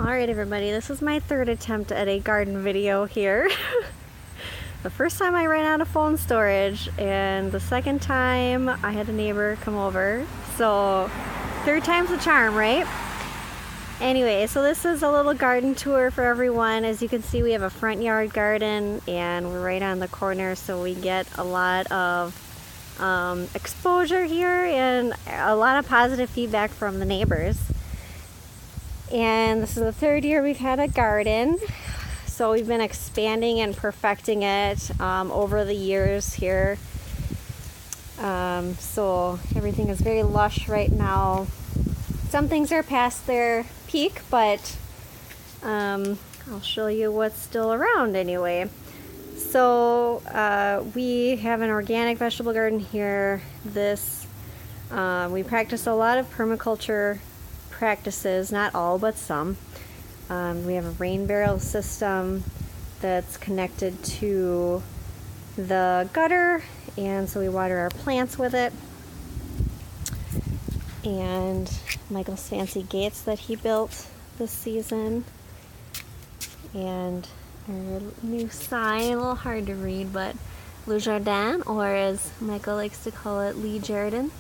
Alright everybody, this is my third attempt at a garden video here. The first time I ran out of phone storage, and the second time I had a neighbor come over. So, third time's the charm, right? Anyway, so this is a little garden tour for everyone. As you can see, we have a front yard garden and we're right on the corner, so we get a lot of exposure here and a lot of positive feedback from the neighbors. And this is the third year we've had a garden, so we've been expanding and perfecting it over the years here. So everything is very lush right now. Some things are past their peak, but I'll show you what's still around anyway. So we have an organic vegetable garden here. We practice a lot of permaculture practices, not all, but some. We have a rain barrel system that's connected to the gutter, and so we water our plants with it. And Michael's fancy gates that he built this season. And our new sign, a little hard to read, but Le Jardin, or as Michael likes to call it, Lee Jardin.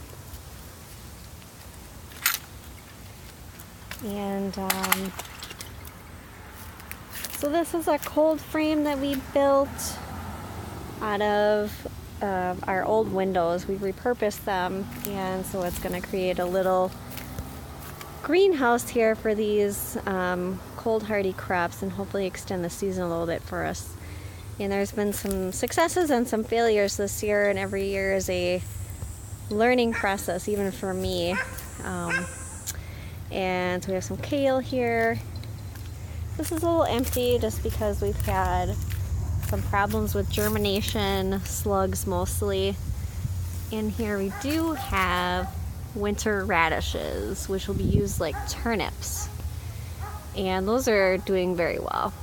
And so this is a cold frame that we built out of our old windows. We repurposed them, and so it's going to create a little greenhouse here for these cold hardy crops and hopefully extend the season a little bit for us. And there's been some successes and some failures this year, and every year is a learning process, even for me. And so we have some kale here. This is a little empty just because we've had some problems with germination, slugs mostly. In here we do have winter radishes, which will be used like turnips. And those are doing very well.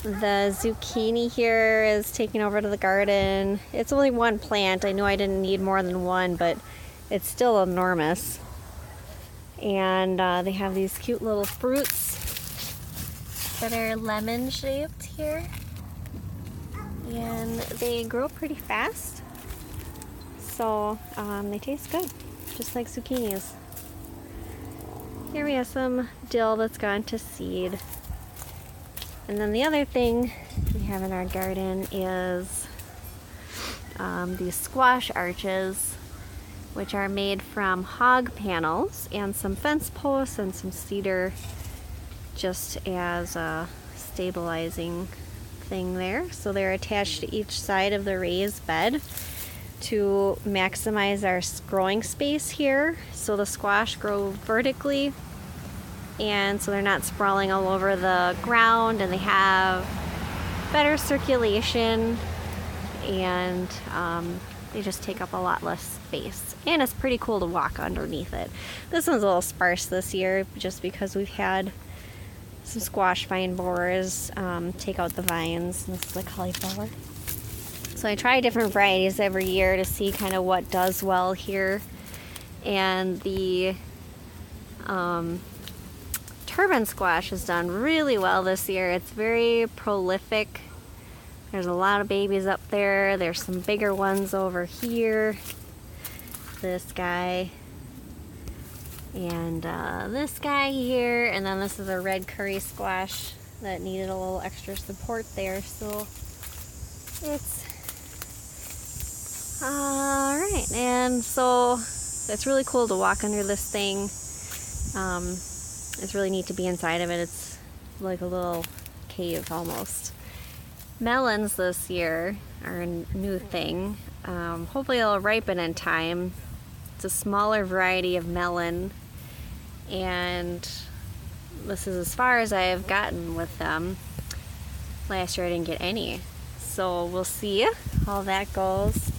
The zucchini here is taking over to the garden. It's only one plant. I know I didn't need more than one, but it's still enormous. And they have these cute little fruits that are lemon shaped here, and they grow pretty fast, so they taste good, just like zucchinis. Here we have some dill that's gone to seed. And then the other thing we have in our garden is these squash arches, which are made from hog panels and some fence posts and some cedar, just as a stabilizing thing there. So they're attached to each side of the raised bed to maximize our growing space here. So the squash grow vertically, and so they're not sprawling all over the ground, and they have better circulation, and they just take up a lot less space, and it's pretty cool to walk underneath it. This one's a little sparse this year just because we've had some squash vine borers take out the vines. This is like cauliflower. So I try different varieties every year to see kind of what does well here. And the turban squash has done really well this year. It's very prolific. There's a lot of babies up there. There's some bigger ones over here. This guy. And this guy here. And then this is a red curry squash that needed a little extra support there. So it's alright. And so it's really cool to walk under this thing. It's really neat to be inside of it. It's like a little cave almost. Melons this year are a new thing. Hopefully it'll ripen in time. It's a smaller variety of melon, and this is as far as I have gotten with them. Last year I didn't get any, so we'll see how that goes.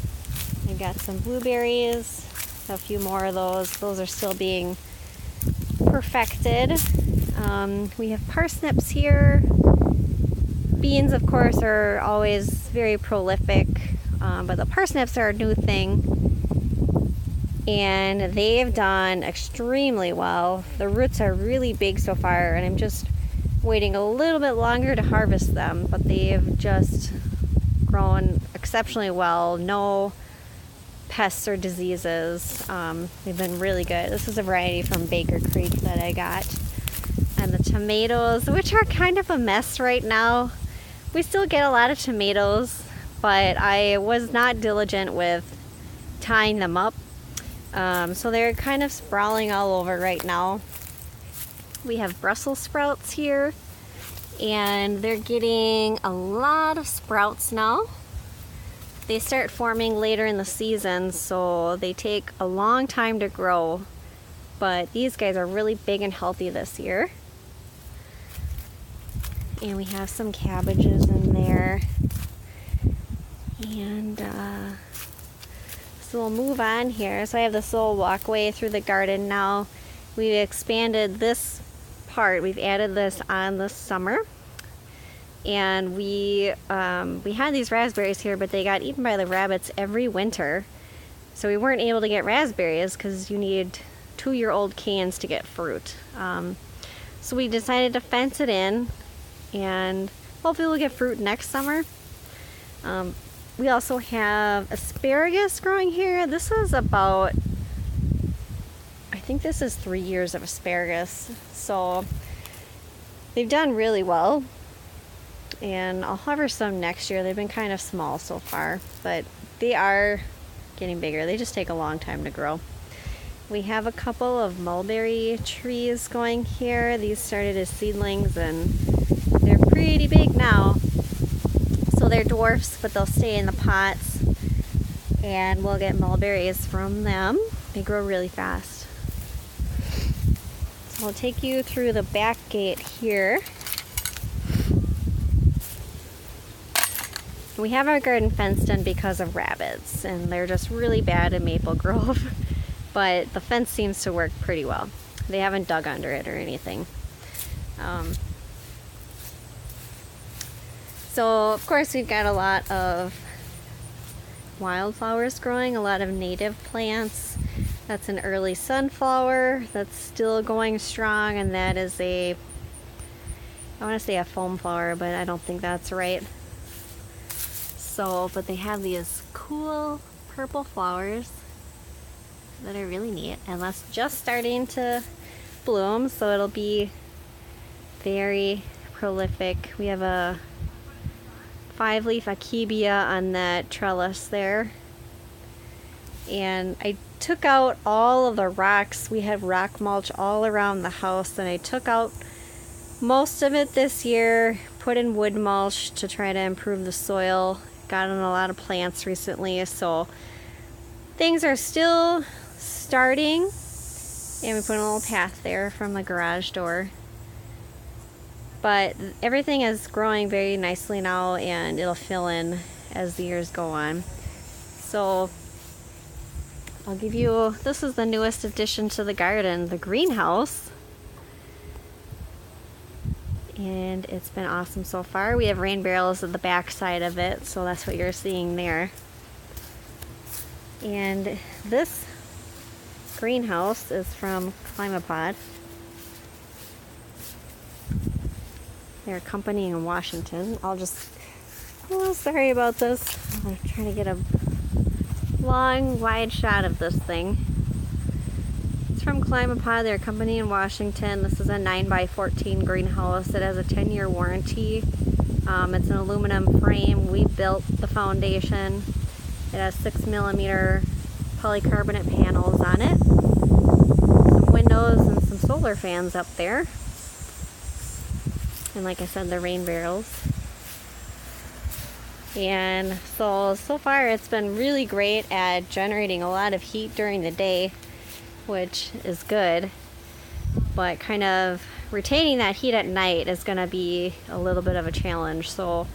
I got some blueberries, a few more of those. Those are still being perfected. We have parsnips here. Beans, of course, are always very prolific, but the parsnips are a new thing. and they've done extremely well. The roots are really big so far, and I'm just waiting a little bit longer to harvest them, but they've just grown exceptionally well. No pests or diseases. They've been really good. This is a variety from Baker Creek that I got. And the tomatoes, which are kind of a mess right now. We still get a lot of tomatoes, but I was not diligent with tying them up. So they're kind of sprawling all over right now. We have Brussel sprouts here, and they're getting a lot of sprouts now. They start forming later in the season, so they take a long time to grow, but these guys are really big and healthy this year. And we have some cabbages in there. And so we'll move on here. So I have this little walkway through the garden now. We've expanded this part. We've added this on this summer. And we had these raspberries here, but they got eaten by the rabbits every winter. So we weren't able to get raspberries because you need 2-year-old cans to get fruit. So we decided to fence it in, and hopefully we'll get fruit next summer. We also have asparagus growing here. This is about, I think this is 3 years of asparagus. So they've done really well. And I'll harvest some next year. They've been kind of small so far, but they are getting bigger. They just take a long time to grow. We have a couple of mulberry trees going here. These started as seedlings and they're pretty big now. So they're dwarfs, but they'll stay in the pots and we'll get mulberries from them. They grow really fast. So I'll take you through the back gate here. We have our garden fenced in because of rabbits, and they're just really bad in Maple Grove, but the fence seems to work pretty well. They haven't dug under it or anything. So of course we've got a lot of wildflowers growing, a lot of native plants. That's an early sunflower that's still going strong, and that is I want to say a foam flower, but I don't think that's right. So, but they have these cool purple flowers that are really neat, and that's just starting to bloom, so it'll be very prolific. We have a 5-leaf akebia on that trellis there, and I took out all of the rocks. We had rock mulch all around the house, and I took out most of it this year, put in wood mulch to try to improve the soil. Got in a lot of plants recently, so things are still starting. And we put a little path there from the garage door. But everything is growing very nicely now, and it'll fill in as the years go on. So I'll give you, this is the newest addition to the garden, the greenhouse. And it's been awesome so far. We have rain barrels at the back side of it, so that's what you're seeing there. And this greenhouse is from Climapod. They're a company in Washington. Sorry about this. I'm trying to get a long, wide shot of this thing. It's from Climapod. They're a company in Washington. This is a 9x14 greenhouse. It has a 10-year warranty. It's an aluminum frame. We built the foundation. It has 6mm polycarbonate panels on it. Some windows and some solar fans up there. And like I said, the rain barrels. And so far it's been really great at generating a lot of heat during the day, which is good. But kind of retaining that heat at night is going to be a little bit of a challenge. So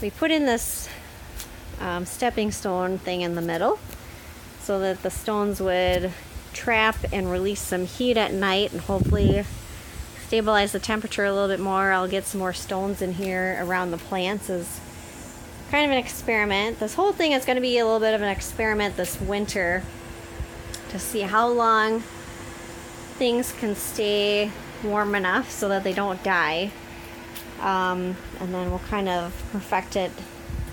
we put in this stepping stone thing in the middle so that the stones would trap and release some heat at night and hopefully stabilize the temperature a little bit more. I'll get some more stones in here around the plants as kind of an experiment. This whole thing is going to be a little bit of an experiment this winter. to see how long things can stay warm enough so that they don't die. And then we'll kind of perfect it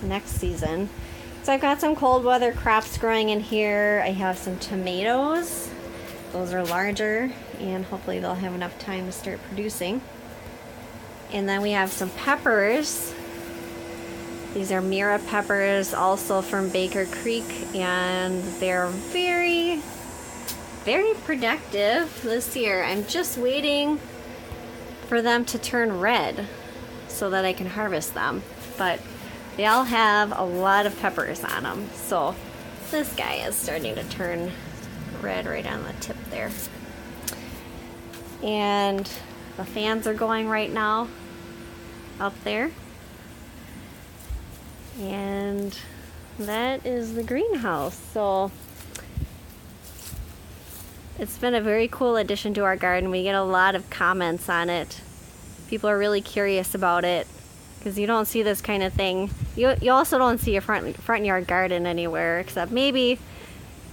next season. So I've got some cold weather crops growing in here. I have some tomatoes. Those are larger and hopefully they'll have enough time to start producing. And then we have some peppers. These are Mira peppers, also from Baker Creek, and they're very, very productive this year. I'm just waiting for them to turn red so that I can harvest them. But they all have a lot of peppers on them. So this guy is starting to turn red right on the tip there. And the fans are going right now up there. And that is the greenhouse. So it's been a very cool addition to our garden. We get a lot of comments on it. People are really curious about it because you don't see this kind of thing. You also don't see a front yard garden anywhere except maybe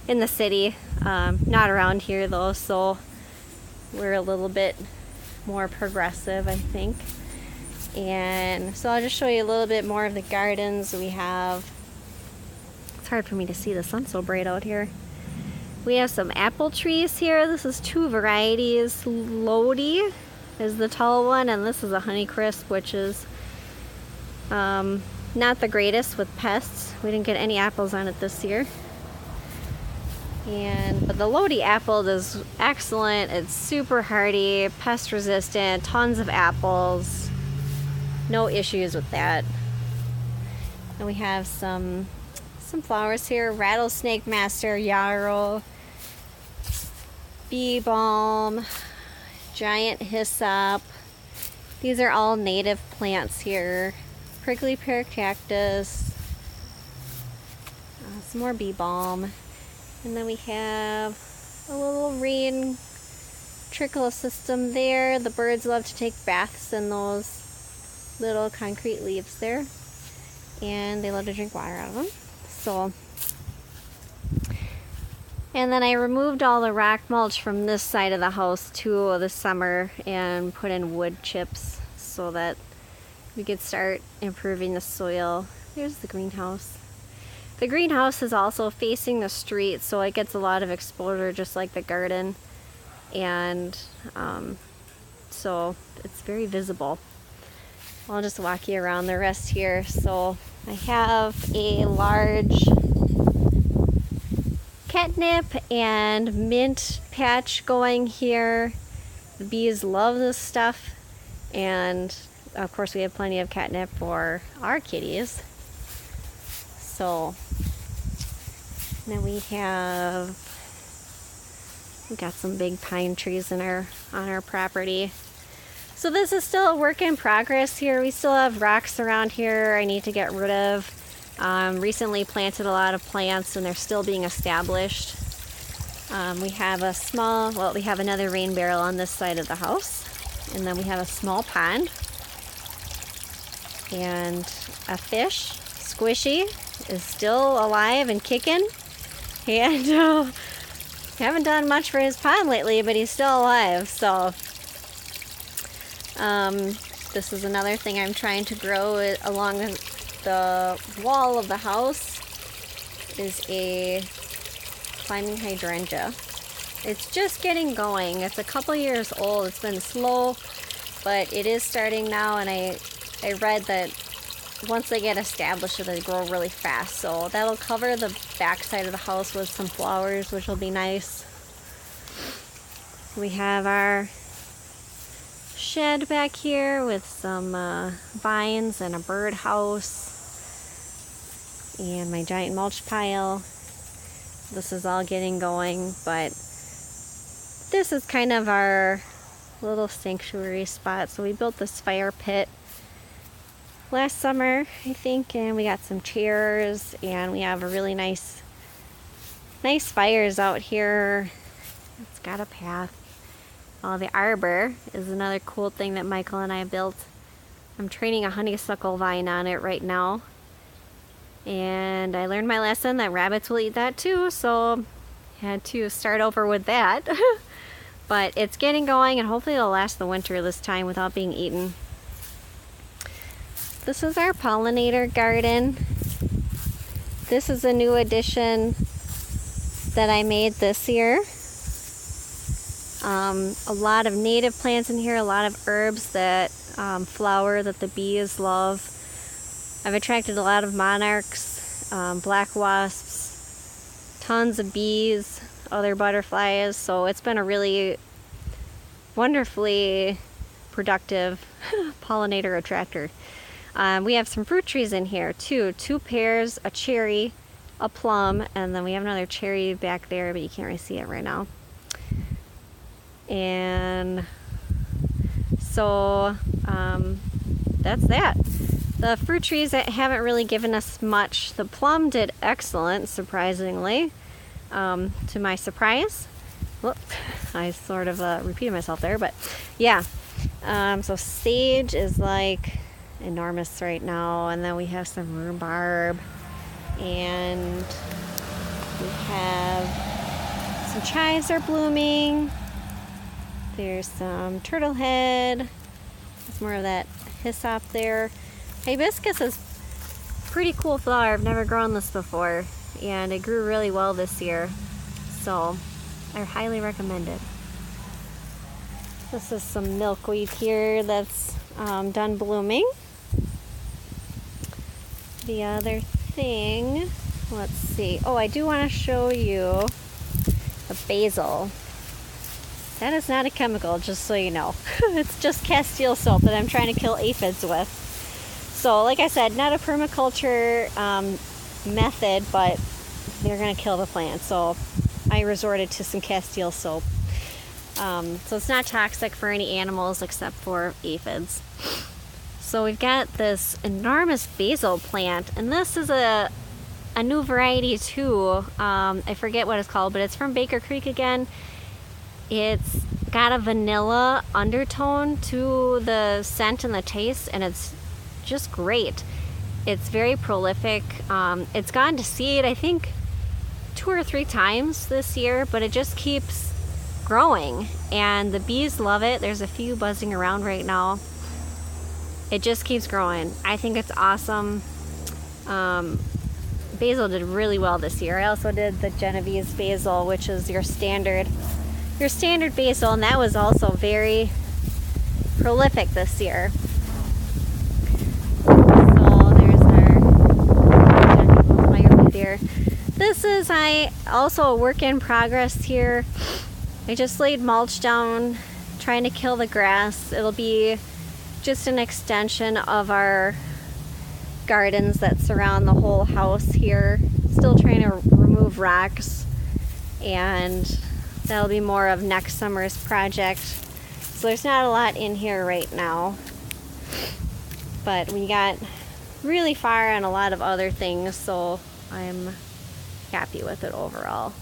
in the city. Not around here though, so we're a little bit more progressive, I think. And so I'll just show you a little bit more of the gardens we have. It's hard for me to see, the sun's so bright out here. We have some apple trees here. This is 2 varieties. Lodi is the tall one, and this is a Honeycrisp, which is not the greatest with pests. We didn't get any apples on it this year. But the Lodi apple is excellent. It's super hardy, pest resistant, tons of apples. No issues with that. And we have some flowers here. Rattlesnake Master, Yarrow, Bee Balm, Giant Hyssop. These are all native plants here. Prickly Pear Cactus. Some more Bee Balm. And then we have a little rain trickle system there. The birds love to take baths in those little concrete leaves there, and they love to drink water out of them. So, and then I removed all the rock mulch from this side of the house too this summer and put in wood chips so that we could start improving the soil. There's the greenhouse. The greenhouse is also facing the street, so it gets a lot of exposure just like the garden, and so it's very visible. I'll just walk you around the rest here. So I have a large catnip and mint patch going here. The bees love this stuff, and of course we have plenty of catnip for our kitties. So then we've got some big pine trees on our property. So this is still a work in progress here. We still have rocks around here I need to get rid of. Recently planted a lot of plants and they're still being established. We have we have another rain barrel on this side of the house. And then we have a small pond. And a fish, Squishy, is still alive and kicking. And haven't done much for his pond lately, but he's still alive. So this is another thing I'm trying to grow along the wall of the house, is a climbing hydrangea. It's just getting going. It's a couple years old. It's been slow, but it is starting now, and I read that once they get established, it'll grow really fast. So that'll cover the back side of the house with some flowers, which will be nice. We have our shed back here with some vines and a birdhouse and my giant mulch pile. This is all getting going, but this is kind of our little sanctuary spot. So we built this fire pit last summer, I think, and we got some chairs, and we have a really nice fires out here. It's got a path. The arbor is another cool thing that Michael and I built. I'm training a honeysuckle vine on it right now. And I learned my lesson that rabbits will eat that too, so had to start over with that. But it's getting going, and hopefully it'll last the winter this time without being eaten. This is our pollinator garden. This is a new addition that I made this year. A lot of native plants in here, a lot of herbs that flower that the bees love. I've attracted a lot of monarchs, black wasps, tons of bees, other butterflies, so it's been a really wonderfully productive pollinator attractor. We have some fruit trees in here too, 2 pears, a cherry, a plum, and then we have another cherry back there, but you can't really see it right now. And so that's that. The fruit trees that haven't really given us much. The plum did excellent, surprisingly. To my surprise. Whoop, I sort of repeated myself there, but yeah. So sage is like enormous right now, and then we have some rhubarb, and we have some chives are blooming. There's some turtle head. There's more of that hyssop there. Hibiscus is a pretty cool flower. I've never grown this before, and it grew really well this year, so I highly recommend it. This is some milkweed here that's done blooming. The other thing, let's see. Oh, I do want to show you the basil. That is not a chemical, just so you know. It's just Castile soap that I'm trying to kill aphids with. So, like I said, not a permaculture method, but they're going to kill the plant. So I resorted to some Castile soap. So it's not toxic for any animals except for aphids. So we've got this enormous basil plant, and this is a new variety too. I forget what it's called, but it's from Baker Creek again. It's got a vanilla undertone to the scent and the taste, and it's just great. It's very prolific. It's gone to seed, I think, 2 or 3 times this year, but it just keeps growing, and the bees love it. There's a few buzzing around right now. It just keeps growing. I think it's awesome. Basil did really well this year. I also did the Genovese Basil, which is your standard basil, and that was also very prolific this year. So there's our firewood there. This is also a work in progress here. I just laid mulch down, trying to kill the grass. It'll be just an extension of our gardens that surround the whole house here. Still trying to remove rocks, and that'll be more of next summer's project. So there's not a lot in here right now, but we got really far on a lot of other things, so I'm happy with it overall.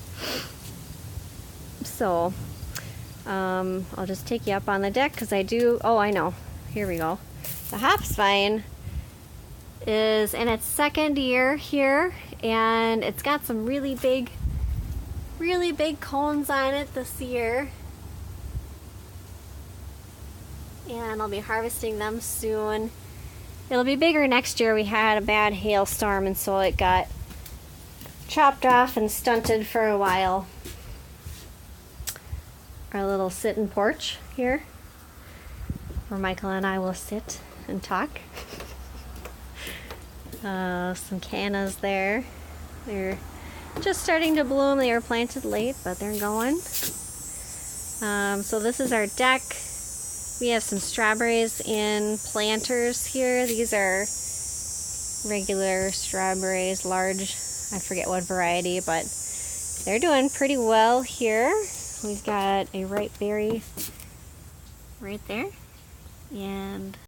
So I'll just take you up on the deck because I know. Here we go. The hops vine is in its 2nd year here, and it's got some really big cones on it this year. And I'll be harvesting them soon. It'll be bigger next year. We had a bad hailstorm, and so it got chopped off and stunted for a while. Our little sit-in porch here, where Michael and I will sit and talk. Some cannas there. They're just starting to bloom. They were planted late, but they're going. So this is our deck. We have some strawberries in planters here. These are regular strawberries, large. I forget what variety, but they're doing pretty well here. We've got a ripe berry right there, and